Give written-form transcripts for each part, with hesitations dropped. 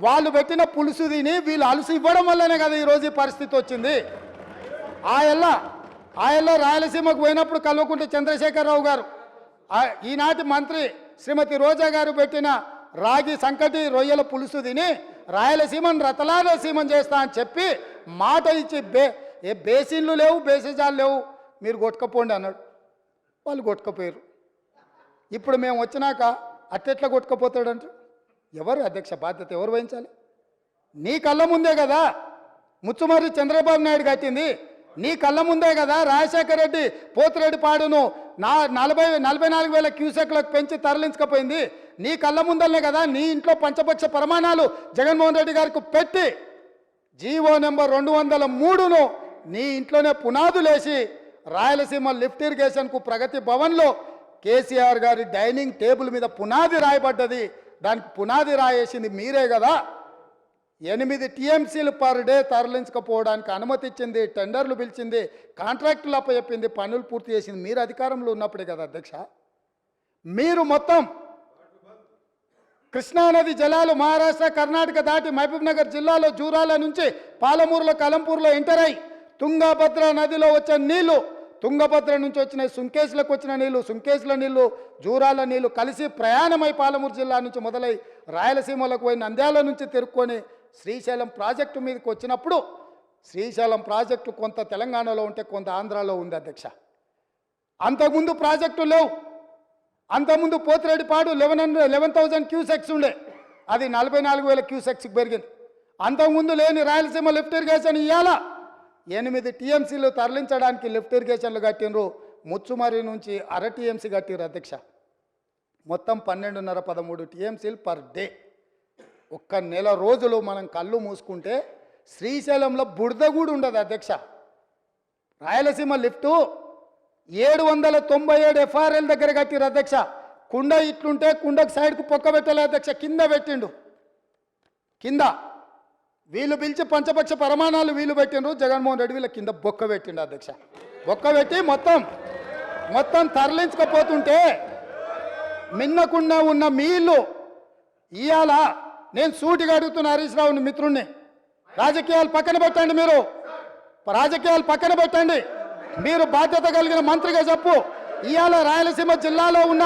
వాళ్ళు పెట్టిన పులుసు తిని వీళ్ళు అలుసు ఇవ్వడం వల్లనే కదా ఈరోజు ఈ పరిస్థితి వచ్చింది. ఆయల్లో రాయలసీమకు పోయినప్పుడు కల్వకుంట్ల చంద్రశేఖరరావు గారు, ఈనాటి మంత్రి శ్రీమతి రోజా గారు పెట్టిన రాగి సంకటి రొయ్యల పులుసు తిని రాయలసీమను రతలాలసీమను చేస్తా అని చెప్పి మాట ఇచ్చి బేసిన్లు లేవు, బేసిజాలు లేవు, మీరు కొట్టుకపోండి అన్నాడు. వాళ్ళు కొట్టుకపోయారు. ఇప్పుడు మేము వచ్చినాక అట్టెట్లా కొట్టుకపోతాడంట? ఎవరు అధ్యక్ష బాధ్యత ఎవరు వహించాలి? నీ కళ్ళ ముందే కదా ముచ్చుమర్రి చంద్రబాబు నాయుడు కట్టింది, నీ కళ్ళ ముందే కదా రాజశేఖర రెడ్డి పోతిరెడ్డి పాడును 44,000 క్యూసెక్లకు పెంచి తరలించకపోయింది, నీ కళ్ళ ముందలనే కదా నీ ఇంట్లో పంచపక్ష ప్రమాణాలు జగన్మోహన్ రెడ్డి గారికి పెట్టి జీవో నెంబర్ 203ను నీ ఇంట్లోనే పునాదులేసి రాయలసీమ లిఫ్ట్ ఇరిగేషన్కు ప్రగతి భవన్లో కేసీఆర్ గారి డైనింగ్ టేబుల్ మీద పునాది రాయబడ్డది. దానికి పునాది రాయేసింది మీరే కదా. 8 టీఎంసీలు పర్ డే తరలించకపోవడానికి అనుమతి ఇచ్చింది, టెండర్లు పిలిచింది, కాంట్రాక్టులు అప్పచెప్పింది, పనులు పూర్తి చేసింది మీరు అధికారంలో ఉన్నప్పుడే కదా అధ్యక్ష. మీరు మొత్తం కృష్ణానది జలాలు మహారాష్ట్ర కర్ణాటక దాటి మహబూబ్ నగర్ జిల్లాలో జూరాల నుంచి పాలమూరులో కలంపూర్లో ఎంటర్ అయి తుంగభద్ర నదిలో వచ్చే నీళ్లు, తుంగభద్ర నుంచి వచ్చిన సుంకేశ్లకు వచ్చిన నీళ్లు, సుంకేశ్ల నీళ్లు జూరాల నీళ్లు కలిసి ప్రయాణమై పాలమూరు జిల్లా నుంచి మొదలై రాయలసీమలకు పోయి నంద్యాల నుంచి తిరుక్కొని శ్రీశైలం ప్రాజెక్టు మీదకి వచ్చినప్పుడు శ్రీశైలం ప్రాజెక్టు కొంత తెలంగాణలో ఉంటే కొంత ఆంధ్రాలో ఉంది అధ్యక్ష. అంతకుముందు ప్రాజెక్టు లేవు. అంతకుముందు పోతిరెడ్డిపాడు 11,000 క్యూసెక్స్ ఉండే, అది 44,000 క్యూసెక్స్కి పెరిగింది. అంతకుముందు లేని రాయలసీమ లిఫ్ట్ ఇరిగేషన్ ఇవ్వాలా 8 టీఎంసీలు తరలించడానికి లిఫ్ట్ ఇరిగేషన్లు కట్టినరు. ముచ్చుమర్రి నుంచి అర టీఎంసీ కట్టిరు అధ్యక్ష. మొత్తం 12.5-13 టీఎంసీలు పర్ డే. ఒక్క నెల రోజులు మనం కళ్ళు మూసుకుంటే శ్రీశైలంలో బురద కూడా ఉండదు అధ్యక్ష. రాయలసీమ లిఫ్టు 797 ఎఫ్ఆర్ఎల్ దగ్గర కట్టిరు అధ్యక్ష. కుండ ఇట్లుంటే కుండకు సైడ్కు పొక్క పెట్టలే అధ్యక్ష, కింద పెట్టిండు. కింద వీళ్ళు పిలిచి పంచపక్ష ప్రమాణాలు వీళ్ళు పెట్టిండ్రు, జగన్మోహన్ రెడ్డి వీళ్ళ కింద బొక్క పెట్టిండు అధ్యక్ష. బొక్క పెట్టి మొత్తం తరలించకపోతుంటే మిన్నకుండా ఉన్న మీళ్ళు ఇవాళ నేను సూటిగా అడుగుతున్న హరీష్ రావుని మిత్రుణ్ణి, రాజకీయాలు పక్కన పెట్టండి, మీరు రాజకీయాలు పక్కన పెట్టండి, మీరు బాధ్యత కలిగిన మంత్రిగా చెప్పు. ఇవాళ రాయలసీమ జిల్లాలో ఉన్న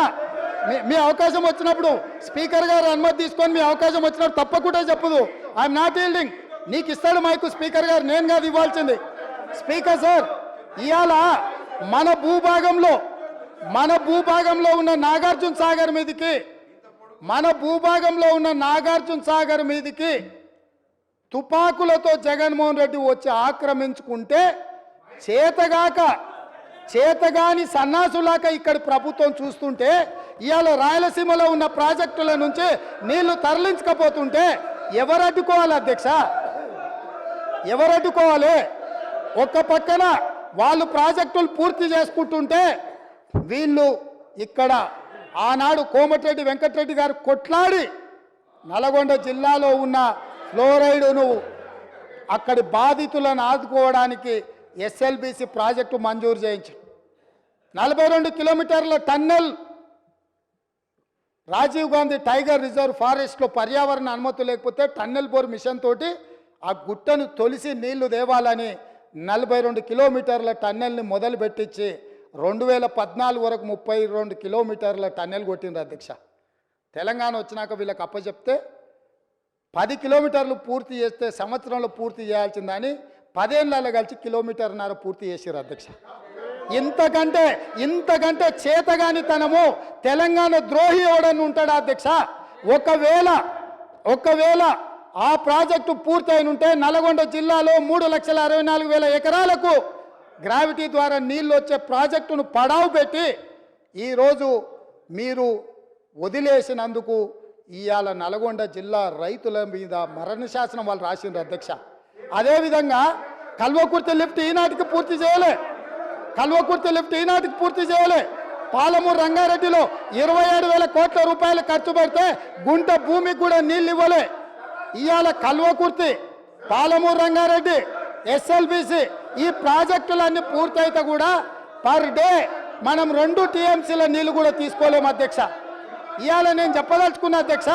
మీ అవకాశం వచ్చినప్పుడు స్పీకర్ గారు అనుమతి తీసుకొని మీ అవకాశం వచ్చినప్పుడు తప్పకుండా చెప్పదు. I'm not yielding. నీకు ఇస్తాడు మైకు స్పీకర్ గారు, నేను కాదు ఇవ్వాల్సింది. స్పీకర్ సార్, ఇవాళ మన భూభాగంలో ఉన్న నాగార్జున సాగర్ మీదికి తుపాకులతో జగన్మోహన్ రెడ్డి వచ్చి ఆక్రమించుకుంటే చేతగాని సన్నాసులాక ఇక్కడ ప్రభుత్వం చూస్తుంటే ఇవాళ రాయలసీమలో ఉన్న ప్రాజెక్టుల నుంచి నీళ్లు తరలించకపోతుంటే ఎవరు అడ్డుకోవాలి అధ్యక్ష? ఎవరు అడ్డుకోవాలి? ఒక్క పక్కన వాళ్ళు ప్రాజెక్టులు పూర్తి చేసుకుంటుంటే వీళ్ళు ఇక్కడ ఆనాడు కోమటిరెడ్డి వెంకటరెడ్డి గారు కొట్లాడి నల్గొండ జిల్లాలో ఉన్న ఫ్లోరైడును అక్కడి బాధితులను ఆదుకోవడానికి ఎస్ఎల్బిసి ప్రాజెక్టు మంజూరు చేయించి 42 కిలోమీటర్ల tunnel Rajiv Gandhi tiger reserve ఫారెస్ట్లో పర్యావరణ అనుమతి లేకపోతే టన్నెల్ బోర్ మిషన్ తోటి ఆ గుట్టను తొలిసి నీళ్లు దేవాలని 42 కిలోమీటర్ల టన్నెల్ని మొదలు పెట్టించి 2014 వరకు 32 కిలోమీటర్ల టన్నెల్ కొట్టిండ్రు అధ్యక్ష. తెలంగాణ వచ్చినాక వీళ్ళకి అప్పచెప్తే 10 కిలోమీటర్లు పూర్తి చేస్తే సంవత్సరంలో పూర్తి చేయాల్సిందని 10 ఏళ్ళలో కలిసి 1.5 కిలోమీటర్ల పూర్తి చేసారు అధ్యక్ష. ఇంతకంటే చేతగానితనము తెలంగాణ ద్రోహి ఎవడని ఉంటాడా అధ్యక్ష? ఒకవేళ ఆ ప్రాజెక్టు పూర్తయిన ఉంటే నల్గొండ జిల్లాలో 3,64,000 ఎకరాలకు గ్రావిటీ ద్వారా నీళ్ళు వచ్చే ప్రాజెక్టును పడావు పెట్టి ఈరోజు మీరు వదిలేసినందుకు ఇవాళ నల్గొండ జిల్లా రైతుల మీద మరణ శాసనం వాళ్ళు రాసిండ్రు అధ్యక్ష. అదేవిధంగా కల్వకుర్తి లిఫ్ట్ ఈనాటికి పూర్తి చేయలే. పాలమూరు రంగారెడ్డిలో 27,000 కోట్ల రూపాయలు ఖర్చు పెడితే గుంట భూమికి కూడా నీళ్ళు ఇవ్వలే. ఇవాళ కల్వకుర్తి, పాలమూరు రంగారెడ్డి, ఎస్ఎల్బిసి ఈ ప్రాజెక్టులన్నీ పూర్తయితే కూడా పర్ డే మనం 2 టీఎంసీల నీళ్లు కూడా తీసుకోలేము అధ్యక్ష. ఇవాళ నేను చెప్పదలుచుకున్నా అధ్యక్ష,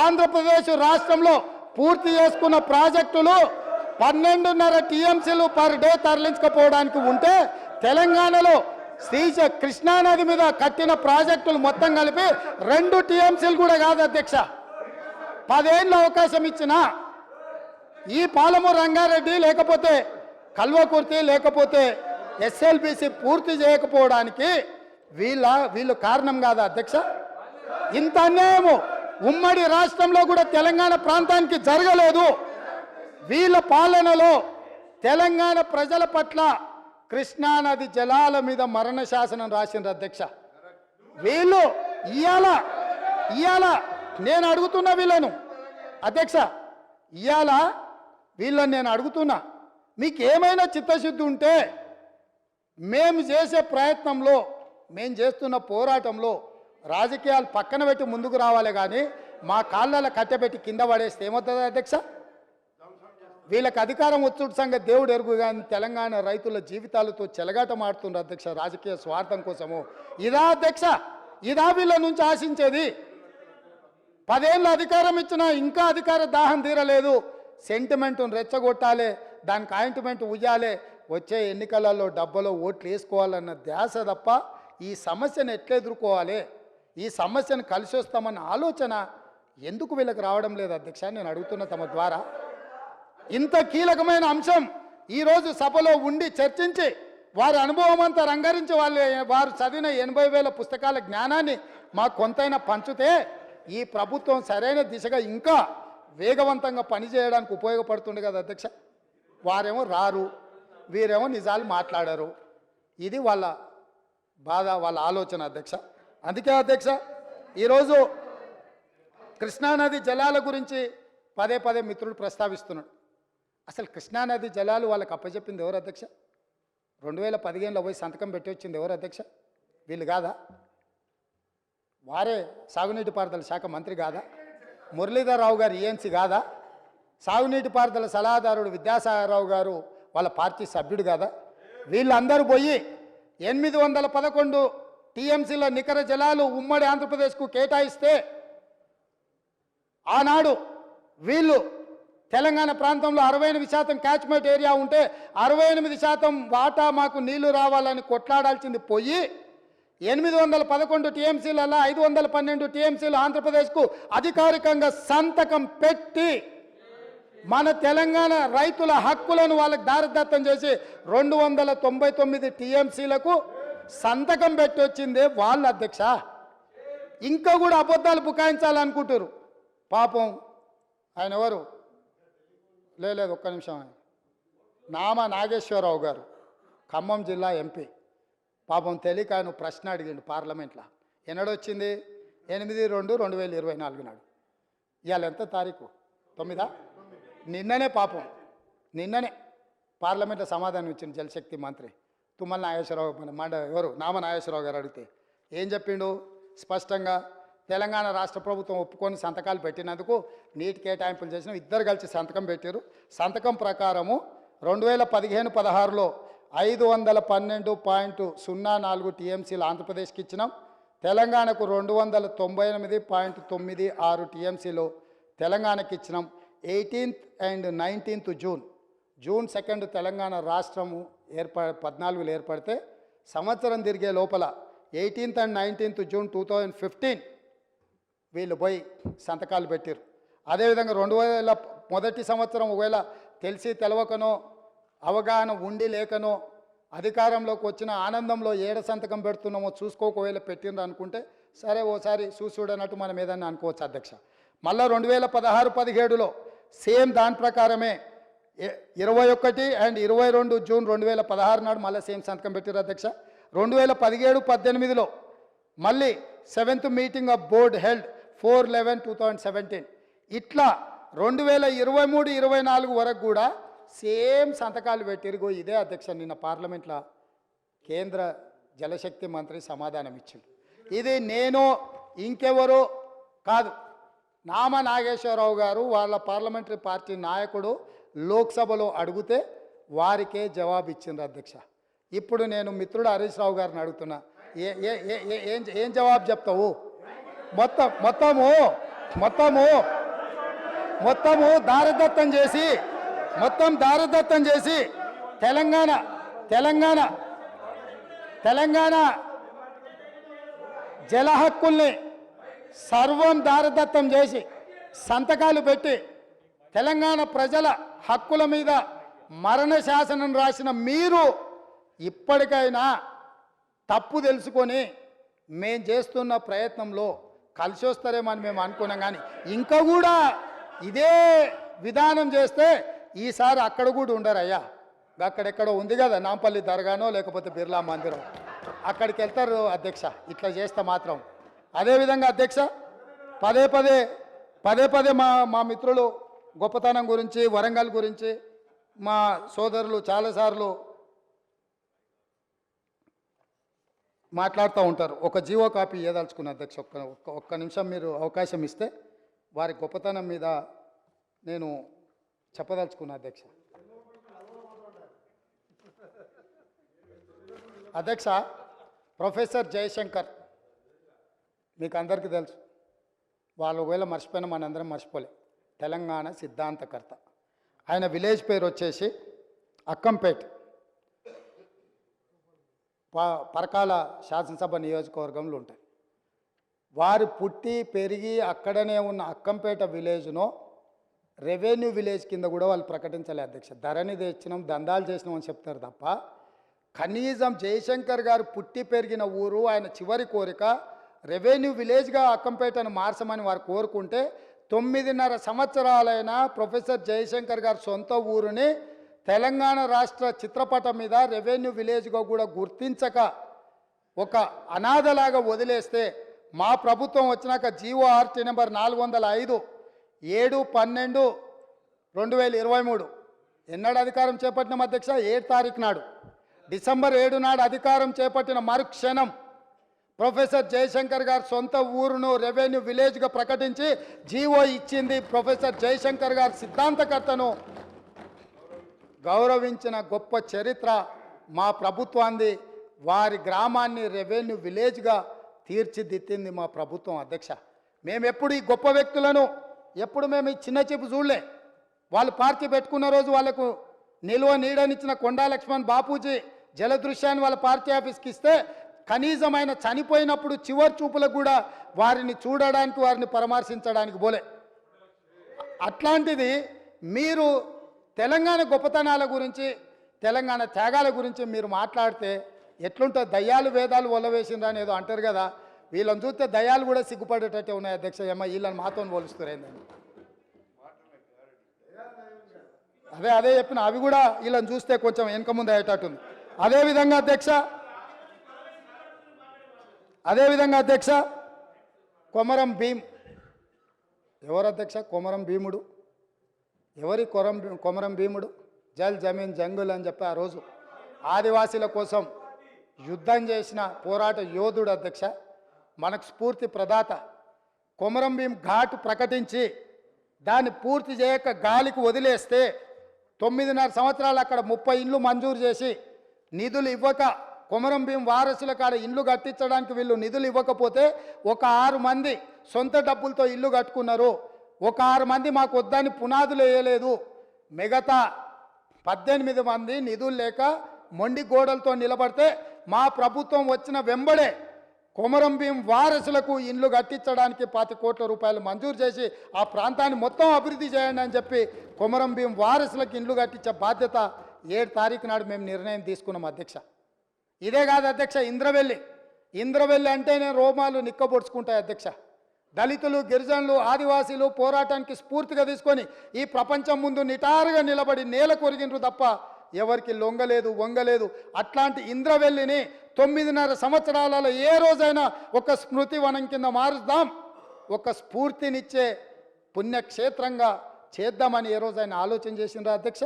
ఆంధ్రప్రదేశ్ రాష్ట్రంలో పూర్తి చేసుకున్న ప్రాజెక్టులు 12.5 టీఎంసీలు పర్ డే తరలించకపోవడానికి ఉంటే తెలంగాణలో కృష్ణానది మీద కట్టిన ప్రాజెక్టులు మొత్తం కలిపి 2 టీఎంసీలు కూడా కాదు అధ్యక్ష. 10 ఏళ్ళ అవకాశం ఇచ్చిన ఈ పాలమూరు రంగారెడ్డి లేకపోతే కల్వకుర్తి లేకపోతే ఎస్ఎల్బిసి పూర్తి చేయకపోవడానికి వీళ్ళు కారణం కాదా అధ్యక్ష? ఇంత అన్యాయము ఉమ్మడి రాష్ట్రంలో కూడా తెలంగాణ ప్రాంతానికి జరగలేదు. వీళ్ళ పాలనలో తెలంగాణ ప్రజల పట్ల కృష్ణానది జలాల మీద మరణ శాసనం రాసిండ్రు అధ్యక్ష. వీళ్ళు ఇయాల నేను అడుగుతున్నా వీళ్ళను అధ్యక్ష, ఇయాల వీళ్ళని నేను అడుగుతున్నా, మీకు ఏమైనా చిత్తశుద్ధి ఉంటే మేము చేసే ప్రయత్నంలో మేము చేస్తున్న పోరాటంలో రాజకీయాలు పక్కన పెట్టి ముందుకు రావాలి, కానీ మా కాళ్ళలో కట్టెపెట్టి కింద పడేస్తే ఏమవుతుంది అధ్యక్ష? వీళ్ళకి అధికారం వచ్చుడు సంగతి దేవుడు ఎరుగు, కానీ తెలంగాణ రైతుల జీవితాలతో చెలగాటమాడుతున్నారు అధ్యక్ష రాజకీయ స్వార్థం కోసము. ఇదా అధ్యక్ష? ఇదా వీళ్ళ నుంచి ఆశించేది? 10 ఏళ్ళ అధికారం ఇచ్చినా ఇంకా అధికార దాహం తీరలేదు. సెంటిమెంట్ను రెచ్చగొట్టాలి, దానికి ఆయింట్మెంట్ ఉయ్యాలి, వచ్చే ఎన్నికలలో డబ్బలో ఓట్లు వేసుకోవాలన్న ధ్యాస తప్ప ఈ సమస్యను ఎట్లా ఎదుర్కోవాలి, ఈ సమస్యను కలిసి వస్తామన్న ఆలోచన ఎందుకు వీళ్ళకి రావడం లేదు అధ్యక్ష? నేను అడుగుతున్న తమ ద్వారా. ఇంత కీలకమైన అంశం ఈరోజు సభలో ఉండి చర్చించి వారి అనుభవం అంతా రంగరించి వారు చదివిన 80,000 పుస్తకాల జ్ఞానాన్ని మాకు కొంతైనా పంచితే ఈ ప్రభుత్వం సరైన దిశగా ఇంకా వేగవంతంగా పనిచేయడానికి ఉపయోగపడుతుంది కదా అధ్యక్ష. వారేమో రారు, వీరేమో నిజాలు మాట్లాడారు. ఇది వాళ్ళ బాధ, వాళ్ళ ఆలోచన అధ్యక్ష. అందుకే అధ్యక్ష ఈరోజు కృష్ణానది జలాల గురించి పదే మిత్రుడు ప్రస్తావిస్తున్నాడు. అసలు కృష్ణానది జలాలు వాళ్ళకి అప్పచెప్పింది ఎవరు అధ్యక్ష? 2015లో పోయి సంతకం పెట్టి వచ్చింది ఎవరు అధ్యక్ష? వీళ్ళు కాదా? వారే సాగునీటి పారుదల శాఖ మంత్రి కాదా? మురళీధర్ రావు గారు ఈఎన్సీ కాదా? సాగునీటి పారుదల సలహాదారుడు విద్యాసాగరరావు గారు వాళ్ళ పార్టీ సభ్యుడు కాదా? వీళ్ళందరూ పోయి 811 టీఎంసీల నికర జలాలు ఉమ్మడి ఆంధ్రప్రదేశ్కు కేటాయిస్తే ఆనాడు వీళ్ళు తెలంగాణ ప్రాంతంలో 68% క్యాచ్మెంట్ ఏరియా ఉంటే 68% వాటా మాకు నీళ్లు రావాలని కొట్లాడాల్సింది పోయి 811 టీఎంసీలలో 512 టీఎంసీలు ఆంధ్రప్రదేశ్కు అధికారికంగా సంతకం పెట్టి మన తెలంగాణ రైతుల హక్కులను వాళ్ళకి దారిదత్తం చేసి 299 టీఎంసీలకు సంతకం పెట్టి వచ్చిందే వాళ్ళ అధ్యక్ష. ఇంకా కూడా అబద్ధాలు బుకాయించాలనుకుంటారు. పాపం ఆయన ఎవరు? లేదు ఒక్క నిమిషం. నామ నాగేశ్వరరావు గారు, ఖమ్మం జిల్లా ఎంపీ. పాపం తెలియక ఆయన ప్రశ్న అడిగిండు పార్లమెంట్లో. ఎన్నడొచ్చింది? 8/2/2024 నాడు. ఇవాళ ఎంత తారీఖు? 9. నిన్ననే పాపం నిన్ననే పార్లమెంట్లో సమాధానం ఇచ్చింది జలశక్తి మంత్రి తుమ్మల నాగేశ్వరరావు. ఎవరు? నామ నాగేశ్వరరావు గారు అడిగితే ఏం చెప్పిండు? స్పష్టంగా తెలంగాణ రాష్ట్ర ప్రభుత్వం ఒప్పుకొని సంతకాలు పెట్టినందుకు నీటి కేటాయింపులు చేసిన 2 కలిసి సంతకం పెట్టారు. సంతకం ప్రకారము 2015-16లో 512.04 టీఎంసీలు ఆంధ్రప్రదేశ్కి ఇచ్చినాం. తెలంగాణకు 299.96 టీఎంసీలు తెలంగాణకి ఇచ్చినాం. 18th and 19th June 2 Telangana రాష్ట్రము 14లో ఏర్పడితే సంవత్సరం తిరిగే లోపల 18th and 19th జూన్ 2015 వీళ్ళు పోయి సంతకాలు పెట్టారు. అదేవిధంగా 2000 మొదటి సంవత్సరం ఒకవేళ తెలిసి తెలవకనో అవగాహన ఉండి లేకనో అధికారంలోకి వచ్చిన ఆనందంలో ఏడ సంతకం పెడుతున్నామో చూసుకోకవేళ పెట్టిండ్రు అనుకుంటే సరే ఓసారి చూడనట్టు మనం ఏదన్నా అనుకోవచ్చు అధ్యక్ష. మళ్ళీ 2016-17లో సేమ్ దాని ప్రకారమే 21 and 22 జూన్ 2016 నాడు మళ్ళీ సేమ్ సంతకం పెట్టారు అధ్యక్ష. 2017-18లో మళ్ళీ 7th meeting of board held 4/11/2017. ఇట్లా 2023-24 వరకు కూడా సేమ్ సంతకాలు పెట్టిరుగో. ఇదే అధ్యక్ష నిన్న పార్లమెంట్లో కేంద్ర జలశక్తి మంత్రి సమాధానం ఇచ్చింది. ఇది నేను ఇంకెవరో కాదు, నామ నాగేశ్వరరావు గారు వాళ్ళ పార్లమెంటరీ పార్టీ నాయకుడు లోక్సభలో అడిగితే వారికే జవాబు ఇచ్చిండ్రు అధ్యక్ష. ఇప్పుడు నేను మిత్రుడు హరీష్ రావు గారిని అడుగుతున్నా, ఏం జవాబు చెప్తావు? మొత్తము మొత్తము దారదత్తం చేసి తెలంగాణ జల హక్కుల్ని సర్వం దారదత్తం చేసి సంతకాలు పెట్టి తెలంగాణ ప్రజల హక్కుల మీద మరణ శాసనం రాసిన మీరు ఇప్పటికైనా తప్పు తెలుసుకొని మేము చేస్తున్న ప్రయత్నంలో కలిసి వస్తారేమని మేము అనుకున్నాం. కానీ ఇంకా కూడా ఇదే విధానం చేస్తే ఈసారి అక్కడ కూడా ఉండరయ్యా. అక్కడెక్కడో ఉంది కదా నాంపల్లి దర్గానో లేకపోతే బిర్లా మందిరం, అక్కడికి వెళ్తారు అధ్యక్ష ఇట్లా చేస్తే మాత్రం. అదేవిధంగా అధ్యక్ష పదే పదే మా మిత్రులు గొప్పతనం గురించి వరంగల్ గురించి మా సోదరులు చాలాసార్లు మాట్లాడుతూ ఉంటారు. ఒక జీవో కాపీ ఇవ్వదలుచుకున్న అధ్యక్ష, ఒక్క నిమిషం మీరు అవకాశం ఇస్తే వారి గొప్పతనం మీద నేను చెప్పదలుచుకున్న అధ్యక్ష. అధ్యక్ష, ప్రొఫెసర్ జయశంకర్ మీకు అందరికీ తెలుసు. వాళ్ళు ఒకవేళ మర్చిపోయినా మనందరం మర్చిపోలే. తెలంగాణ సిద్ధాంతకర్త. ఆయన విలేజ్ పేరు వచ్చేసి అక్కంపేట్, పరకాల శాసనసభ నియోజకవర్గంలో ఉంటాయి. వారు పుట్టి పెరిగి అక్కడనే ఉన్న అక్కంపేట విలేజ్ను రెవెన్యూ విలేజ్ కింద కూడా వాళ్ళు ప్రకటించలే అధ్యక్ష. ధరణి తెచ్చినాం, దందాలు చేసినాం అని చెప్తారు తప్ప కనీసం జయశంకర్ గారు పుట్టి పెరిగిన ఊరు, ఆయన చివరి కోరిక రెవెన్యూ విలేజ్గా అక్కంపేటను మార్చమని వారు కోరుకుంటే 9.5 సంవత్సరాలైన ప్రొఫెసర్ జయశంకర్ గారు సొంత ఊరుని తెలంగాణ రాష్ట్ర చిత్రపటం మీద రెవెన్యూ విలేజ్గా కూడా గుర్తించక ఒక అనాథలాగా వదిలేస్తే మా ప్రభుత్వం వచ్చినాక జీఓఆర్టీ నెంబర్ 405 7/12/2023 ఎన్నడు అధికారం చేపట్టిన అధ్యక్ష 7 తారీఖు నాడు, డిసెంబర్ 7 నాడు అధికారం చేపట్టిన మరుక్షణం ప్రొఫెసర్ జయశంకర్ గారు సొంత ఊరును రెవెన్యూ విలేజ్గా ప్రకటించి జీవో ఇచ్చింది. ప్రొఫెసర్ జయశంకర్ గారు సిద్ధాంతకర్తను గౌరవించిన గొప్ప చరిత్ర మా ప్రభుత్వాన్ని. వారి గ్రామాన్ని రెవెన్యూ విలేజ్గా తీర్చిదిద్దింది మా ప్రభుత్వం అధ్యక్ష. మేము ఎప్పుడు ఈ గొప్ప వ్యక్తులను ఎప్పుడు మేము ఈ చిన్న చూపు చూడలే. వాళ్ళు పార్టీ పెట్టుకున్న రోజు వాళ్ళకు నిల్వ నీడనిచ్చిన కొండా లక్ష్మణ్ బాపూజీ జలదృశ్యాన్ని వాళ్ళ పార్టీ ఆఫీస్కి ఇస్తే కనీసం ఆయన చనిపోయినప్పుడు చివరి చూపులకు కూడా వారిని చూడడానికి, వారిని పరామర్శించడానికి పోలే. అట్లాంటిది మీరు తెలంగాణ గొప్పతనాల గురించి, తెలంగాణ త్యాగాల గురించి మీరు మాట్లాడితే ఎట్లుంటుంది? దయ్యాలు వేదాలు ఒలవేసిండ్రు అని ఏదో అంటారు కదా, వీళ్ళని చూస్తే దయ్యాలు కూడా సిగ్గుపడేటట్టే ఉన్నాయి అధ్యక్ష. ఏమో వీళ్ళని మాతో పోలుస్తారేందని అదే చెప్పిన, అవి కూడా వీళ్ళని చూస్తే కొంచెం వెనక ముందు అయ్యేటట్టుంది. అదేవిధంగా అధ్యక్ష కొమరం భీం ఎవరు అధ్యక్ష? కొమరం భీముడు ఎవరి కొమరం భీముడు? జల్ జమీన్ జంగుల్ అని చెప్పి ఆ రోజు ఆదివాసీల కోసం యుద్ధం చేసిన పోరాట యోధుడు అధ్యక్ష. మనకు స్ఫూర్తి ప్రదాత. కొమరం భీం ఘాటు ప్రకటించి దాన్ని పూర్తి చేయక గాలికి వదిలేస్తే 9.5 సంవత్సరాలు అక్కడ 30 ఇండ్లు మంజూరు చేసి నిధులు ఇవ్వక, కొమరం భీం వారసుల కాడ ఇండ్లు కట్టించడానికి వీళ్ళు నిధులు ఇవ్వకపోతే ఒక 6 మంది సొంత డబ్బులతో ఇల్లు కట్టుకున్నారు. ఒక 6 మంది మాకు వద్దని పునాదులు వేయలేదు. మిగతా 18 మంది నిధులు లేక మొండి గోడలతో నిలబడితే మా ప్రభుత్వం వచ్చిన వెంబడే కొమరం భీం వారసులకు ఇండ్లు కట్టించడానికి 20 కోట్ల రూపాయలు మంజూరు చేసి ఆ ప్రాంతాన్ని మొత్తం అభివృద్ధి చేయండి అని చెప్పి కొమరం భీం వారసులకు ఇండ్లు కట్టించే బాధ్యత 7 తారీఖు నాడు మేము నిర్ణయం తీసుకున్నాం అధ్యక్ష. ఇదే కాదు అధ్యక్ష, ఇంద్రవెల్లి అంటేనే రోమాలు నిక్కబొడుచుకుంటాయి అధ్యక్ష. దళితులు, గిరిజనులు, ఆదివాసీలు పోరాటానికి స్ఫూర్తిగా తీసుకొని ఈ ప్రపంచం ముందు నిటారుగా నిలబడి నేల కొరిగినరు తప్ప ఎవరికి లొంగలేదు, వంగలేదు. అట్లాంటి ఇంద్రవెల్లిని 9.5 సంవత్సరాలలో ఏ రోజైనా ఒక స్మృతి వనం కింద మారుద్దాం, ఒక స్ఫూర్తినిచ్చే పుణ్యక్షేత్రంగా చేద్దామని ఏ రోజైనా ఆలోచన చేసిండ్రా అధ్యక్ష?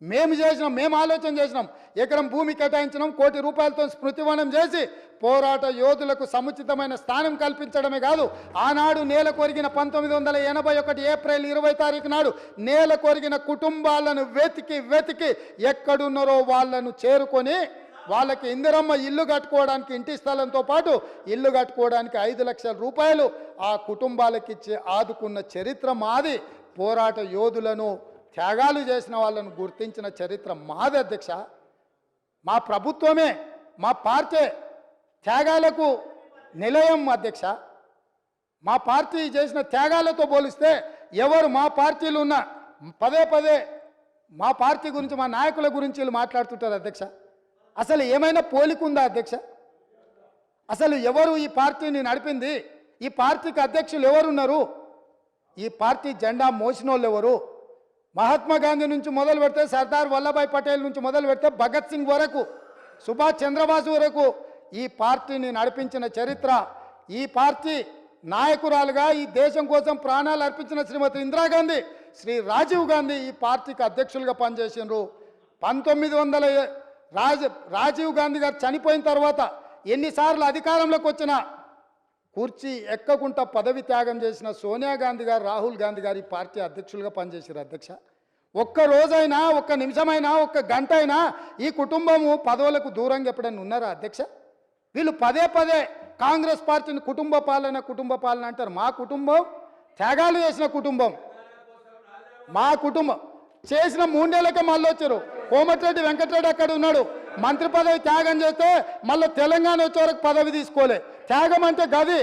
మేము ఆలోచన చేసినాం. ఎకరం భూమి కేటాయించినాం, 1 కోటి రూపాయలతో స్మృతివనం చేసి పోరాట యోధులకు సముచితమైన స్థానం కల్పించడమే కాదు, ఆనాడు నేల కొరిగిన 1981 ఏప్రిల్ 20 తారీఖు నాడు నేల కొరిగిన కుటుంబాలను వెతికి ఎక్కడున్నారో వాళ్ళను చేరుకొని వాళ్ళకి ఇందిరమ్మ ఇల్లు కట్టుకోవడానికి ఇంటి స్థలంతో పాటు ఇల్లు కట్టుకోవడానికి 5 లక్షల రూపాయలు ఆ కుటుంబాలకు ఇచ్చి ఆదుకున్న చరిత్ర మాది. పోరాట యోధులను, త్యాగాలు చేసిన వాళ్ళను గుర్తించిన చరిత్ర మాది అధ్యక్ష. మా ప్రభుత్వమే, మా పార్టీ త్యాగాలకు నిలయం అధ్యక్ష. మా పార్టీ చేసిన త్యాగాలతో పోలిస్తే ఎవరు మా పార్టీలు ఉన్న పదే పదే మా పార్టీ గురించి, మా నాయకుల గురించి వీళ్ళు మాట్లాడుతుంటారు అధ్యక్ష. అసలు ఏమైనా పోలికుందా అధ్యక్ష? అసలు ఎవరు ఈ పార్టీని నడిపింది? ఈ పార్టీకి అధ్యక్షులు ఎవరున్నారు? ఈ పార్టీ జెండా మోసిన వాళ్ళు ఎవరు? మహాత్మా గాంధీ నుంచి మొదలు పెడితే, సర్దార్ వల్లభాయ్ పటేల్ నుంచి మొదలు పెడితే, భగత్ సింగ్ వరకు, సుభాష్ చంద్రబాసు వరకు ఈ పార్టీని నడిపించిన చరిత్ర, ఈ పార్టీ నాయకురాలుగా ఈ దేశం కోసం ప్రాణాలు అర్పించిన శ్రీమతి ఇందిరాగాంధీ, శ్రీ రాజీవ్ గాంధీ ఈ పార్టీకి అధ్యక్షులుగా పనిచేసినారు. 1900 రాజీవ్ గాంధీ గారు చనిపోయిన తర్వాత ఎన్నిసార్లు అధికారంలోకి వచ్చినా కుర్చీ ఎక్కకుండా పదవి త్యాగం చేసిన సోనియా గాంధీ గారు, రాహుల్ గాంధీ గారు ఈ పార్టీ అధ్యక్షులుగా పనిచేశారు అధ్యక్ష. ఒక్క రోజైనా, ఒక్క నిమిషమైనా, ఒక్క గంట అయినా ఈ కుటుంబము పదవులకు దూరంగా ఎప్పుడైనా ఉన్నారా అధ్యక్ష? వీళ్ళు పదే పదే కాంగ్రెస్ పార్టీని కుటుంబ పాలన అంటారు. మా కుటుంబం త్యాగాలు చేసిన కుటుంబం. మా కుటుంబం చేసిన 3 నెలలకే మళ్ళీ వచ్చారు. కోమటిరెడ్డి వెంకటరెడ్డి అక్కడ ఉన్నాడు, మంత్రి పదవి త్యాగం చేస్తే మళ్ళీ తెలంగాణ వచ్చే వరకు పదవి తీసుకోలే. త్యాగం అంటే గది.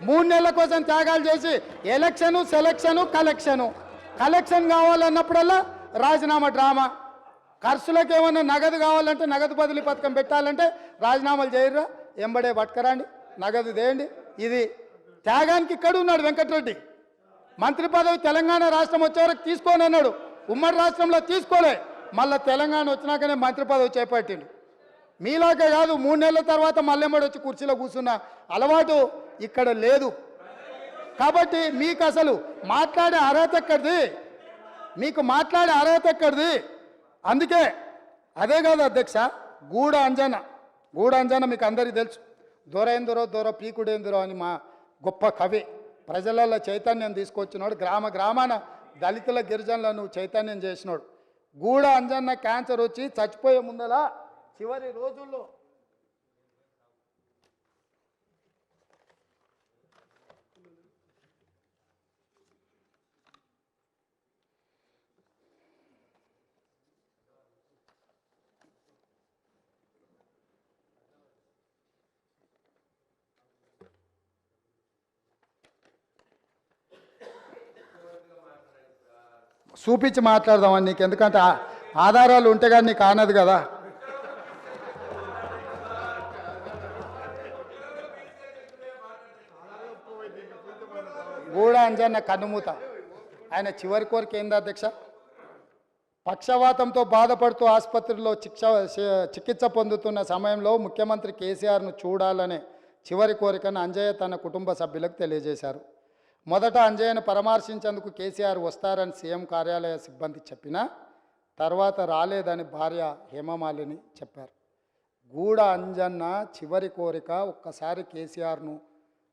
3 నెలల కోసం త్యాగాలు చేసి ఎలక్షను, సెలక్షను, కలెక్షన్ కావాలన్నప్పుడల్లా రాజీనామా డ్రామా. ఖర్చులకు ఏమన్నా నగదు కావాలంటే, నగదు బదిలీ పథకం పెట్టాలంటే రాజీనామాలు చేయర్రా, ఎంబడే పట్టుకరండి, నగదు దేయండి. ఇది త్యాగానికి ఇక్కడ ఉన్నాడు వెంకటరెడ్డి. మంత్రి పదవి తెలంగాణ రాష్ట్రం వచ్చే వరకు తీసుకోని అన్నాడు, ఉమ్మడి రాష్ట్రంలో తీసుకోలే. మళ్ళీ తెలంగాణ వచ్చినాకనే మంత్రి పదవి చేపట్టిండు. మీలాగే కాదు, 3 నెలల తర్వాత మళ్ళెమ్మడి వచ్చి కుర్చీలో కూర్చున్న అలవాటు ఇక్కడ లేదు. కాబట్టి మీకు అసలు మాట్లాడే అర్హత ఎక్కడిది? మీకు మాట్లాడే అర్హత ఎక్కడిది? అందుకే అదే కాదు అధ్యక్ష, గూడ అంజన మీకు అందరికీ తెలుసు. దొరేందురో పీకుడేందురో అని మా గొప్ప కవి, ప్రజలలో చైతన్యం తీసుకొచ్చినాడు. గ్రామాన దళితుల గిరిజనులను చైతన్యం చేసినాడు. గూడ అంజన్న క్యాన్సర్ వచ్చి చచ్చిపోయే ముందల చివరి రోజుల్లో చూపించి మాట్లాడదామని నీకు, ఎందుకంటే ఆధారాలు ఉంటే కానీ నీకు ఆనదు కదా. గూడ అంజన్న కన్నుమూత. ఆయన చివరి కోరిక ఏంది అధ్యక్ష? పక్షవాతంతో బాధపడుతూ ఆసుపత్రిలో చికిత్స పొందుతున్న సమయంలో ముఖ్యమంత్రి కేసీఆర్ను చూడాలనే చివరి కోరికను అంజయ్య తన కుటుంబ సభ్యులకు తెలియజేశారు. మొదట అంజయ్యను పరామర్శించేందుకు కేసీఆర్ వస్తారని సీఎం కార్యాలయ సిబ్బంది చెప్పినా తర్వాత రాలేదని భార్య హేమమాలిని చెప్పారు. గూడ అంజన్న చివరి కోరిక ఒక్కసారి కేసీఆర్ను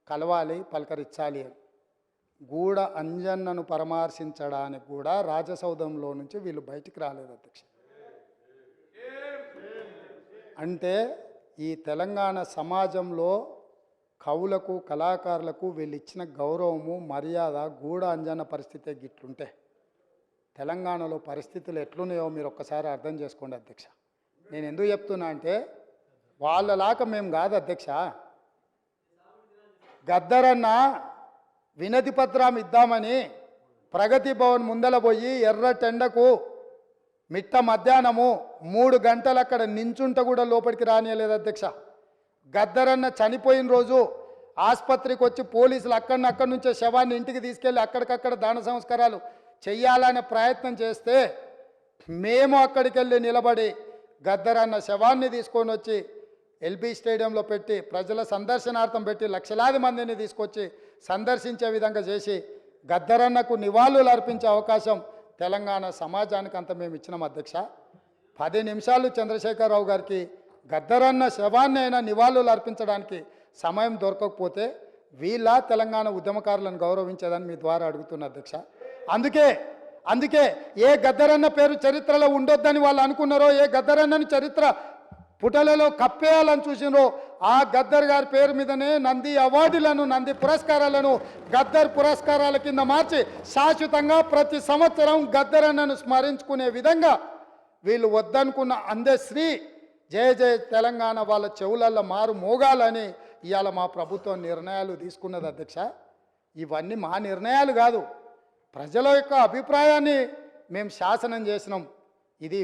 కలవాలి, పలకరించాలి అని. గూడ అంజన్నను పరామర్శించడానికి కూడా రాజసౌధంలో నుంచి వీళ్ళు బయటికి రాలేదు అధ్యక్ష. అంటే ఈ తెలంగాణ సమాజంలో కవులకు, కళాకారులకు వీళ్ళు ఇచ్చిన గౌరవము, మర్యాద, గూడ అంజన్న పరిస్థితే గిట్లుంటే తెలంగాణలో పరిస్థితులు ఎట్లున్నాయో మీరు ఒక్కసారి అర్థం చేసుకోండి అధ్యక్ష. నేను ఎందుకు చెప్తున్నా అంటే వాళ్ళలాగా మేము కాదు అధ్యక్ష. గద్దరన్న వినతి పత్రం ఇద్దామని ప్రగతి భవన్ ముందల పోయి ఎర్రటెండకు మిట్ట మధ్యాహ్నము 3 గంటలు అక్కడ నించుంట కూడా లోపలికి రానియలేదు అధ్యక్ష. గద్దరన్న చనిపోయిన రోజు ఆసుపత్రికి వచ్చి పోలీసులు అక్కడి నుంచే శవాన్ని ఇంటికి తీసుకెళ్ళి అక్కడికక్కడ దాన సంస్కారాలు చెయ్యాలనే ప్రయత్నం చేస్తే మేము అక్కడికి వెళ్ళి నిలబడి గద్దరన్న శవాన్ని తీసుకొని వచ్చి ఎల్బీ స్టేడియంలో పెట్టి ప్రజల సందర్శనార్థం పెట్టి లక్షలాది మందిని తీసుకొచ్చి సందర్శించే విధంగా చేసి గద్దరన్నకు నివాళులు అర్పించే అవకాశం తెలంగాణ సమాజానికి అంత మేము ఇచ్చినాం అధ్యక్ష. 10 నిమిషాలు చంద్రశేఖరరావు గారికి గద్దరన్న శవాన్ని అయినా నివాళులు అర్పించడానికి సమయం దొరకకపోతే వీళ్ళ తెలంగాణ ఉద్యమకారులను గౌరవించేదని మీ ద్వారా అడుగుతున్న అధ్యక్ష. అందుకే ఏ గద్దరన్న పేరు చరిత్రలో ఉండొద్దని వాళ్ళు అనుకున్నారో, ఏ గద్దరన్నని చరిత్ర పుటలలో కప్పేయాలని చూసినో ఆ గద్దర్ గారి పేరు మీదనే నంది అవార్డులను నంది పురస్కారాలను గద్దర్ పురస్కారాల కింద మార్చి శాశ్వతంగా ప్రతి సంవత్సరం గద్దర్ అన్నను స్మరించుకునే విధంగా వీళ్ళు వద్దనుకున్న అందశ్రీ జయ జయ తెలంగాణ వాళ్ళ చెవులల్లో మారు మోగాలని ఇవాళ మా ప్రభుత్వం నిర్ణయాలు తీసుకున్నది అధ్యక్ష. ఇవన్నీ మా నిర్ణయాలు కాదు, ప్రజల యొక్క అభిప్రాయాన్ని మేము శాసనం చేసినాం. ఇది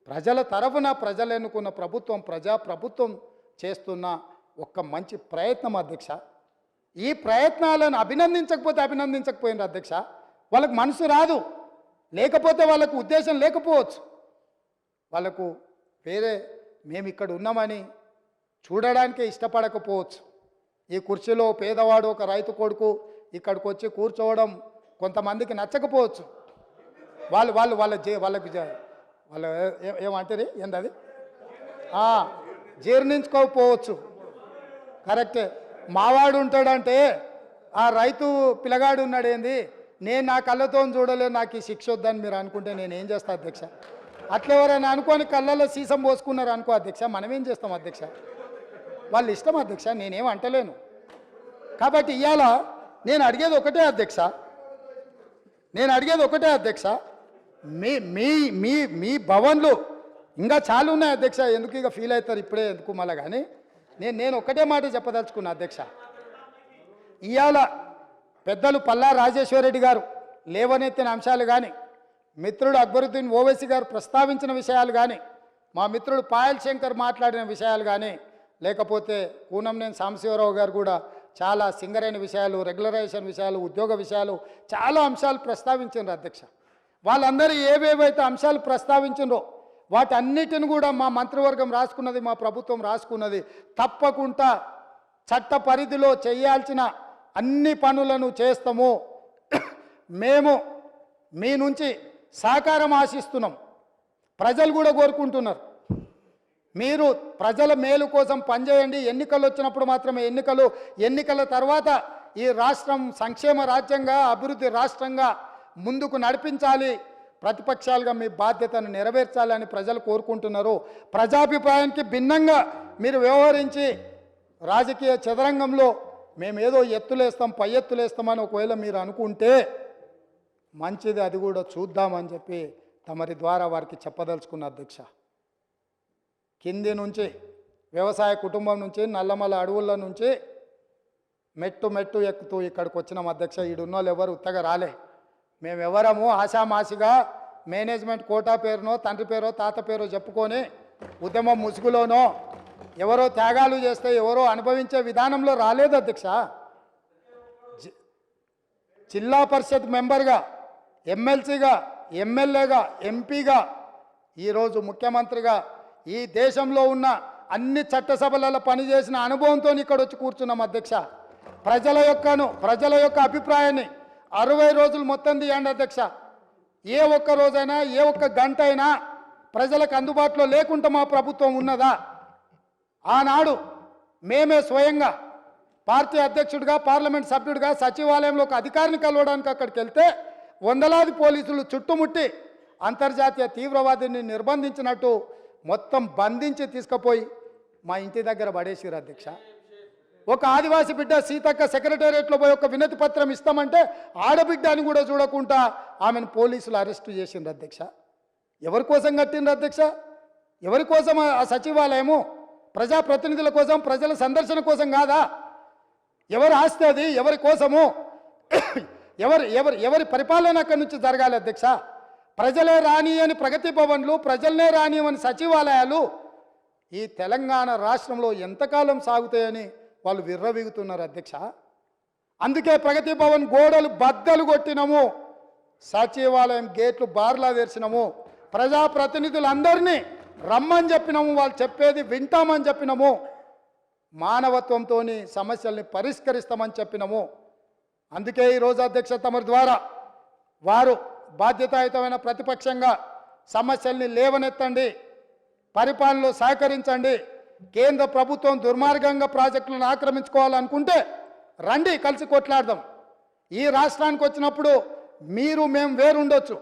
ప్రజల తరఫున ప్రజలు ఎన్నుకున్న ప్రభుత్వం, ప్రభుత్వం చేస్తున్న ఒక మంచి ప్రయత్నం అధ్యక్ష. ఈ ప్రయత్నాలను అభినందించకపోయినారు అధ్యక్ష. వాళ్ళకు మనసు రాదు, లేకపోతే వాళ్ళకు ఉద్దేశం లేకపోవచ్చు, వాళ్ళకు వేరే మేము ఇక్కడ ఉన్నామని చూడడానికే ఇష్టపడకపోవచ్చు. ఈ కుర్చీలో పేదవాడు ఒక రైతు కొడుకు ఇక్కడికి వచ్చి కూర్చోవడం కొంతమందికి నచ్చకపోవచ్చు. వాళ్ళకి ఏమంటారు ఏంది జీర్ణించుకోకపోవచ్చు. కరెక్టే. మావాడు ఉంటాడంటే ఆ రైతు పిల్లగాడు ఉన్నాడు ఏంది, నేను నా కళ్ళతో చూడలేదు, నాకు ఈ శిక్ష వద్దని మీరు అనుకుంటే నేనేం చేస్తా అధ్యక్ష? అట్లా ఎవరైనా అనుకోని కళ్ళల్లో సీసం పోసుకున్నారు అనుకో అధ్యక్ష, మనమేం చేస్తాం అధ్యక్ష? వాళ్ళు ఇష్టం అధ్యక్ష, నేనేం అంటలేను. కాబట్టి ఇవాళ నేను అడిగేది ఒకటే అధ్యక్ష, మీ మీ మీ మీ భవన్లు ఇంకా చాలా ఉన్నాయి అధ్యక్ష. ఎందుకు ఇక ఫీల్ అవుతారు ఇప్పుడే ఎందుకు మళ్ళీ, కానీ నేను ఒకటే మాట చెప్పదలుచుకున్నా అధ్యక్ష. ఇవాళ పెద్దలు పల్లా రాజేశ్వరరెడ్డి గారు లేవనెత్తిన అంశాలు కానీ, మిత్రుడు అక్బరుద్దీన్ ఓవైసీ గారు ప్రస్తావించిన విషయాలు కానీ, మా మిత్రుడు పాయల్ శంకర్ మాట్లాడిన విషయాలు కానీ, లేకపోతే కూనంనేని సాంబశివరావు గారు కూడా చాలా సింగరైన విషయాలు, రెగ్యులరైజేషన్ విషయాలు, ఉద్యోగ విషయాలు, చాలా అంశాలు ప్రస్తావించారు అధ్యక్ష. వాళ్ళందరూ ఏవేవైతే అంశాలు ప్రస్తావించారో వాటన్నిటిని కూడా మా మంత్రివర్గం రాసుకున్నది, మా ప్రభుత్వం రాసుకున్నది. తప్పకుండా చట్ట పరిధిలో చేయాల్సిన అన్ని పనులను చేస్తాము. మేము మీ నుంచి సహకారం ఆశిస్తున్నాం. ప్రజలు కూడా కోరుకుంటున్నారు, మీరు ప్రజల మేలు కోసం పనిచేయండి. ఎన్నికలు వచ్చినప్పుడు మాత్రమే ఎన్నికల తర్వాత ఈ రాష్ట్రం సంక్షేమ రాజ్యంగా, అభివృద్ధి రాష్ట్రంగా ముందుకు నడిపించాలి, ప్రతిపక్షాలుగా మీ బాధ్యతను నెరవేర్చాలని ప్రజలు కోరుకుంటున్నారు. ప్రజాభిప్రాయానికి భిన్నంగా మీరు వ్యవహరించి రాజకీయ చదరంగంలో మేమేదో ఎత్తులేస్తాం, పై ఎత్తులేస్తామని ఒకవేళ మీరు అనుకుంటే మంచిది, అది కూడా చూద్దామని చెప్పి తమరి ద్వారా వారికి చెప్పదలుచుకున్న అధ్యక్ష. కింది నుంచి వ్యవసాయ కుటుంబం నుంచి నల్లమల అడవుల నుంచి మెట్టు ఎక్కుతూ ఇక్కడికి వచ్చినాం అధ్యక్ష. ఈడున్న వాళ్ళు ఎవరు ఉత్తగా రాలే. మేమెవరము ఆశామాసిగా మేనేజ్మెంట్ కోటా పేరునో, తండ్రి పేరో, తాత పేరో చెప్పుకొని ఉద్యమం ముసుగులోనో ఎవరో త్యాగాలు చేస్తే ఎవరో అనుభవించే విధానంలో రాలేదు అధ్యక్ష. జిల్లా పరిషత్ మెంబర్గా, ఎమ్మెల్సీగా, ఎమ్మెల్యేగా, ఎంపీగా, ఈరోజు ముఖ్యమంత్రిగా ఈ దేశంలో ఉన్న అన్ని చట్టసభలలో పనిచేసిన అనుభవంతో ఇక్కడ వచ్చి కూర్చున్నాం అధ్యక్ష. ప్రజల యొక్క అభిప్రాయాన్ని 60 రోజులు మొత్తం తీయండి అధ్యక్ష. ఏ ఒక్క రోజైనా, ఏ ఒక్క గంట అయినా ప్రజలకు అందుబాటులో లేకుండా మా ప్రభుత్వం ఉన్నదా? ఆనాడు మేమే స్వయంగా పార్టీ అధ్యక్షుడిగా, పార్లమెంట్ సభ్యుడిగా సచివాలయంలో ఒక అధికారిని కలవడానికి అక్కడికి వెళ్తే వందలాది పోలీసులు చుట్టుముట్టి అంతర్జాతీయ తీవ్రవాదిని నిర్బంధించినట్టు మొత్తం బంధించి తీసుకుపోయి మా ఇంటి దగ్గర పడేసిరు అధ్యక్ష. ఒక ఆదివాసి బిడ్డ సీతక్క సెక్రటేరియట్లో పోయి ఒక వినతి పత్రం ఇస్తామంటే ఆడబిడ్డ అని కూడా చూడకుండా ఆమెను పోలీసులు అరెస్టు చేసిండ్రు అధ్యక్ష. ఎవరి కోసం కట్టిండ్రు అధ్యక్ష? ఎవరి కోసం ఆ సచివాలయము? ప్రజాప్రతినిధుల కోసం, ప్రజల సందర్శన కోసం కాదా? ఎవరు ఆస్తి అది? ఎవరి కోసము? ఎవరి పరిపాలన అక్కడి నుంచి జరగాలి అధ్యక్ష? ప్రజలే రాని అని ప్రగతి భవన్లు, ప్రజలనే రాని అని సచివాలయాలు ఈ తెలంగాణ రాష్ట్రంలో ఎంతకాలం సాగుతాయని వాళ్ళు విర్రవీగుతున్నారు అధ్యక్ష. అందుకే ప్రగతి భవన్ గోడలు బద్దలు కొట్టినాము, సచివాలయం గేట్లు బార్లా తెరిచినాము, ప్రజాప్రతినిధులందరినీ రమ్మని చెప్పినాము, వాళ్ళు చెప్పేది వింటామని చెప్పినాము, మానవత్వంతో సమస్యల్ని పరిష్కరిస్తామని చెప్పినాము. అందుకే ఈరోజు అధ్యక్ష తమరి ద్వారా వారు బాధ్యతాయుతమైన ప్రతిపక్షంగా సమస్యల్ని లేవనెత్తండి, పరిపాలనలో సహకరించండి. కేంద్ర ప్రభుత్వం దుర్మార్గంగా ప్రాజెక్టులను ఆక్రమించుకోవాలనుకుంటే రండి, కలిసి కొట్లాడదాం. ఈ రాష్ట్రానికి వచ్చినప్పుడు మీరు మేము వేరుండొచ్చు,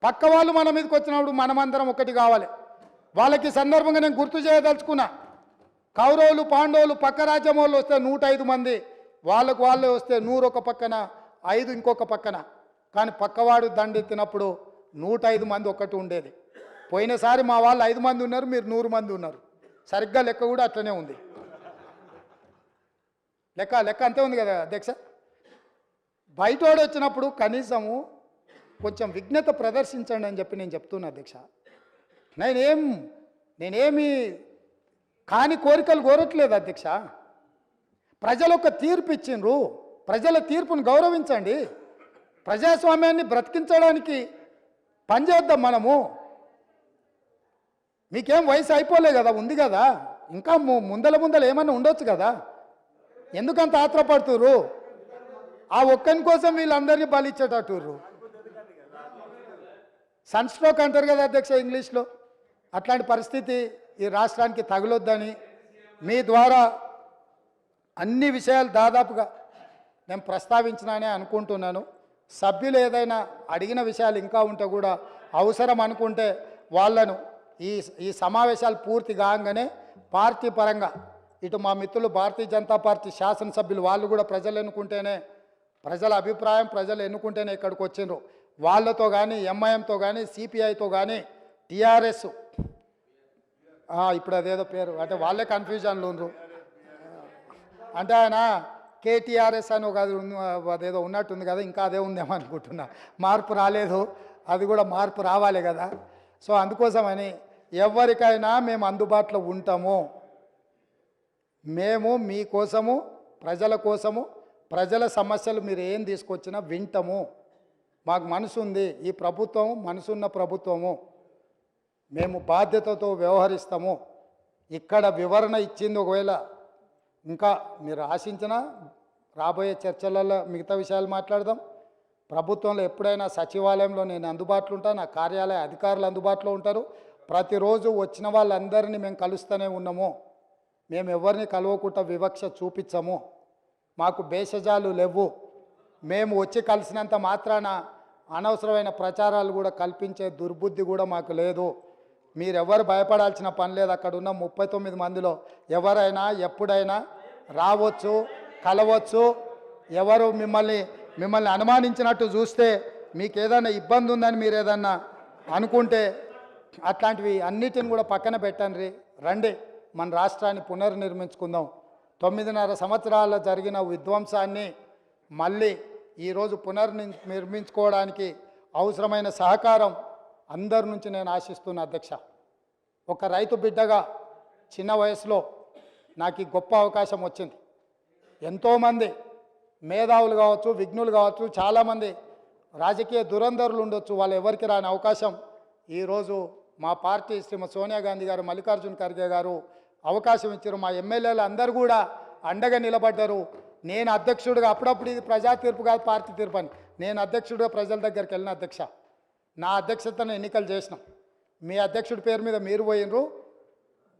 పక్క వాళ్ళు మన మీదకి వచ్చినప్పుడు మనమందరం ఒకటి కావాలి. వాళ్ళకి సందర్భంగా నేను గుర్తు చేయదలుచుకున్నా. కౌరవులు పాండవులు పక్క రాజ్యం వాళ్ళు వస్తే 105 మంది, వాళ్ళకు వాళ్ళే వస్తే 100 ఒక పక్కన 5 ఇంకొక పక్కన. కానీ పక్కవాడు దండెత్తినప్పుడు 105 మంది ఒక్కటి ఉండేది. పోయినసారి మా వాళ్ళు 5 మంది ఉన్నారు, మీరు 100 మంది ఉన్నారు. సరిగ్గా లెక్క కూడా అట్లనే ఉంది. లెక్క అంతే ఉంది కదా అధ్యక్ష. బయటోడు వచ్చినప్పుడు కనీసము కొంచెం విఘ్నత ప్రదర్శించండి అని చెప్పి నేను చెప్తున్నా అధ్యక్ష. నేనేమి కాని కోరికలు కోరట్లేదు అధ్యక్ష. ప్రజలు ఒక తీర్పు ఇచ్చిండ్రు, ప్రజల తీర్పును గౌరవించండి. ప్రజాస్వామ్యాన్ని బ్రతికించడానికి పనిచేద్దాం మనము. మీకేం వయసు అయిపోలే కదా, ఉంది కదా, ఇంకా ముందల ఏమన్నా ఉండొచ్చు కదా, ఎందుకంత ఆత్రపడుతుర్రు? ఆ ఒక్కని కోసం వీళ్ళందరినీ బలిచ్చేటట్టుర్రు. సన్ స్ట్రోక్ అంటారు కదా అధ్యక్ష ఇంగ్లీష్లో. అట్లాంటి పరిస్థితి ఈ రాష్ట్రానికి తగులొద్దని మీ ద్వారా అన్ని విషయాలు దాదాపుగా నేను ప్రస్తావించినానే అనుకుంటున్నాను. సభ్యులు ఏదైనా అడిగిన విషయాలు ఇంకా ఉంటే కూడా అవసరం అనుకుంటే వాళ్ళను ఈ సమావేశాలు పూర్తి కాగానే పార్టీ పరంగా ఇటు మా మిత్రులు భారతీయ జనతా పార్టీ శాసనసభ్యులు వాళ్ళు కూడా ప్రజలు ఎన్నుకుంటేనే, ప్రజల అభిప్రాయం ప్రజలు ఎన్నుకుంటేనే ఇక్కడికి వచ్చిండ్రు. వాళ్ళతో కానీ ఎంఐఎంతో కానీ సిపిఐతో కానీ టీఆర్ఎస్ ఇప్పుడు అదేదో పేరు అంటే వాళ్ళే కన్ఫ్యూజన్లు ఉండ్రు. అంటే ఆయన కేటీఆర్ఎస్ అని ఒక అదేదో ఉన్నట్టుంది కదా, ఇంకా అదే ఉందేమో అనుకుంటున్నా. మార్పు రాలేదు, అది కూడా మార్పు రావాలి కదా. సో అందుకోసమని ఎవరికైనా మేము అందుబాటులో ఉంటాము. మేము మీకోసము, ప్రజల కోసము, ప్రజల సమస్యలు మీరు ఏం తీసుకొచ్చినా వింటాము. మాకు మనసు ఉంది, ఈ ప్రభుత్వం మనసున్న ప్రభుత్వము, మేము బాధ్యతతో వ్యవహరిస్తాము. ఇక్కడ వివరణ ఇచ్చింది ఒకవేళ ఇంకా మీరు ఆశించినా రాబోయే చర్చలలో మిగతా విషయాలు మాట్లాడదాం. ప్రభుత్వంలో ఎప్పుడైనా సచివాలయంలో నేను అందుబాటులో ఉంటాను, నా కార్యాలయ అధికారులు అందుబాటులో ఉంటారు. ప్రతిరోజు వచ్చిన వాళ్ళందరినీ మేము కలుస్తూనే ఉన్నాము. మేము ఎవరిని కలవకుండా వివక్ష చూపించము. మాకు భేషజాలు లేవు. మేము వచ్చి కలిసినంత మాత్రాన అనవసరమైన ప్రచారాలు కూడా కల్పించే దుర్బుద్ధి కూడా మాకు లేదు. మీరెవరు భయపడాల్సిన పని లేదు. అక్కడ ఉన్న 39 మందిలో ఎవరైనా ఎప్పుడైనా రావచ్చు, కలవచ్చు. ఎవరు మిమ్మల్ని అనుమానించినట్టు చూస్తే, మీకు ఏదైనా ఇబ్బంది ఉందని మీరు ఏదన్నా అనుకుంటే అట్లాంటివి అన్నిటిని కూడా పక్కన పెట్టండి. రండి, మన రాష్ట్రాన్ని పునర్నిర్మించుకుందాం. 9.5 సంవత్సరాల్లో జరిగిన విధ్వంసాన్ని మళ్ళీ ఈరోజు పునర్నిర్మించుకోవడానికి అవసరమైన సహకారం అందరి నుంచి నేను ఆశిస్తున్నా అధ్యక్ష. ఒక రైతు బిడ్డగా చిన్న వయసులో నాకు ఈ గొప్ప అవకాశం వచ్చింది. ఎంతోమంది మేధావులు కావచ్చు, విఘ్నులు కావచ్చు, చాలామంది రాజకీయ దురంధరులు ఉండొచ్చు, వాళ్ళు ఎవరికి రాని అవకాశం ఈరోజు మా పార్టీ శ్రీమతి సోనియా గాంధీ గారు, మల్లికార్జున ఖర్గే గారు అవకాశం ఇచ్చారు. మా ఎమ్మెల్యేలు అందరూ కూడా అండగా నిలబడ్డారు. నేను అధ్యక్షుడిగా, అప్పుడప్పుడు ఇది ప్రజా తీర్పు కాదు పార్టీ తీర్పు అని, నేను అధ్యక్షుడిగా ప్రజల దగ్గరికి వెళ్ళిన అధ్యక్ష. నా అధ్యక్షతను ఎన్నికలు చేసినాం. మీ అధ్యక్షుడి పేరు మీద మీరు పోయినరు,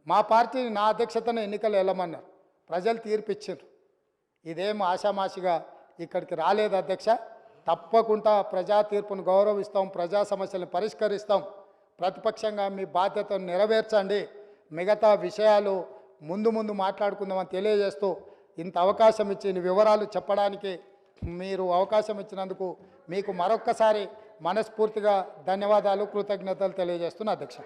మా పార్టీని నా అధ్యక్షతను ఎన్నికలు వెళ్ళమన్నారు. ప్రజలు తీర్పు ఇచ్చిండ్రు. ఇదేం ఆషామాషిగా ఇక్కడికి రాలేదు అధ్యక్ష. తప్పకుండా ప్రజా తీర్పును గౌరవిస్తాం, ప్రజా సమస్యలను పరిష్కరిస్తాం. ప్రతిపక్షంగా మీ బాధ్యతను నెరవేర్చండి. మిగతా విషయాలు ముందు మాట్లాడుకుందామని తెలియజేస్తూ ఇంత అవకాశం ఇచ్చి వివరాలు చెప్పడానికి మీరు అవకాశం ఇచ్చినందుకు మీకు మరొక్కసారి మనస్ఫూర్తిగా ధన్యవాదాలు, కృతజ్ఞతలు తెలియజేస్తున్నా అధ్యక్ష.